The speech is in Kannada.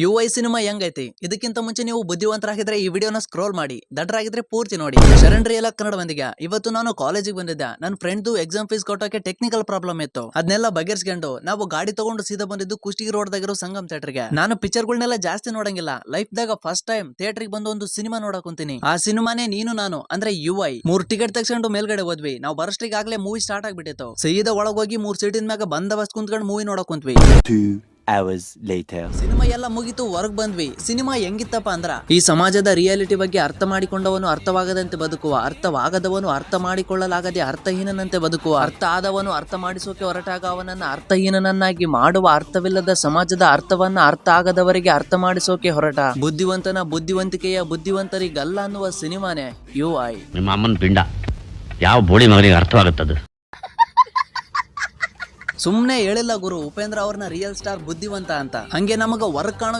UI ಸಿನಿಮಾ ಹೆಂಗೈತಿ? ಇದಕ್ಕಿಂತ ಮುಂಚೆ ನೀವು ಬುದ್ಧಿವಂತರಾಗಿದ್ರೆ ಈ ವಿಡಿಯೋನ ಸ್ಕ್ರೋಲ್ ಮಾಡಿ, ದಡ್ಡರಾಗಿದ್ರೆ ಪೂರ್ತಿ ನೋಡಿ. ಶರಣ್ ರಿಯಲ್ ಕನ್ನಡ ಬಂದಿಗೆ ಇವತ್ತು ನಾನು ಕಾಲೇಜಿಗೆ ಬಂದಿದ್ದೆ. ನನ್ನ ಫ್ರೆಂಡ್ ಎಕ್ಸಾಮ್ ಫೀಸ್ ಕೊಟ್ಟಕ್ಕೆ ಟೆಕ್ನಿಕಲ್ ಪ್ರಾಬ್ಲಮ್ ಇತ್ತು. ಅದನ್ನೆಲ್ಲ ಬಗೆಹರಿಸ್ಕೊಂಡು ನಾವು ಗಾಡಿ ತಗೊಂಡು ಸೀದಾ ಬಂದಿದ್ದು ಕುಷ್ಟಗಿ ರೋಡ್ ದಾಗಿರೋ ಸಂಗಮ್ ಥಿಯೇಟರ್ಗೆ. ನಾನು ಪಿಕ್ಚರ್ಗಳನ್ನೆಲ್ಲ ಜಾಸ್ತಿ ನೋಡಂಗಿಲ್ಲ. ಲೈಫ್ ದಾಗ ಫಸ್ಟ್ ಟೈಮ್ ಥಿಯೇಟರ್ಗೆ ಬಂದು ಒಂದು ಸಿನಿಮಾ ನೋಡಕುಂತೀನಿ. ಆ ಸಿನಿಮಾನೇ ನೀನು ನಾನು ಅಂದ್ರೆ UI. 3 ಟಿಕೆಟ್ ತಗೊಂಡು ಮೇಲ್ಗಡೆ ಹೋದ್ವಿ. ನಾವು ಬರಷ್ಟಿಗಾಗ್ಲೇ ಮೂವಿ ಸ್ಟಾರ್ಟ್ ಆಗ್ಬಿಟ್ಟಿತ್ತು. ಸೀದಾ ಒಳಗೋಗಿ 3 ಸೀಟಿನ ಮ್ಯಾಗ ಬಂದೋಬಸ್ತ್ ಕುಂತ್ಕೊಂಡು ಮೂವಿ ನೋಡಕುಂತ್ವಿ. 2 hours later. ಸಿನಿಮಾ ಎಲ್ಲ ಮುಗಿತು, ಹೊರಗ್ ಬಂದ್ವಿ. ಸಿನಿಮಾ ಹೆಂಗಿತ್ತಪ್ಪ ಅಂದ್ರ, ಈ ಸಮಾಜದ ರಿಯಾಲಿಟಿ ಬಗ್ಗೆ ಅರ್ಥ ಮಾಡಿಕೊಂಡವನು ಅರ್ಥವಾಗದಂತೆ ಬದುಕುವ, ಅರ್ಥವಾಗದವನು ಅರ್ಥ ಮಾಡಿಕೊಳ್ಳಲಾಗದೆ ಅರ್ಥಹೀನನಂತೆ ಬದುಕುವ, ಅರ್ಥ ಆದವನು ಅರ್ಥ ಮಾಡಿಸೋಕೆ ಹೊರಟಾಗ ಅವನನ್ನ ಅರ್ಥಹೀನನನ್ನಾಗಿ ಮಾಡುವ, ಅರ್ಥವಿಲ್ಲದ ಸಮಾಜದ ಅರ್ಥವನ್ನ ಅರ್ಥ ಆಗದವರಿಗೆ ಅರ್ಥ ಮಾಡಿಸೋಕೆ ಹೊರಟ, ಬುದ್ಧಿವಂತನ ಬುದ್ಧಿವಂತಿಕೆಯ ಬುದ್ಧಿವಂತರಿಗಲ್ಲ ಅನ್ನುವ ಸಿನಿಮಾನೇ UI. ನಿಮ್ಮ ಅಮ್ಮನ ಪಿಂಡ ಯಾವ ಬೋಳಿ ಮಗನಿಗೆ ಅರ್ಥವಾಗುತ್ತದು? ಸುಮ್ನೆ ಹೇಳಿಲ್ಲ ಗುರು, ಉಪೇಂದ್ರ ಅವ್ರನ್ನ ರಿಯಲ್ ಸ್ಟಾರ್ ಬುದ್ಧಿವಂತ ಅಂತ. ಹಂಗೆ ನಮಗ ವರ್ಕ್ ಕಾಣೋ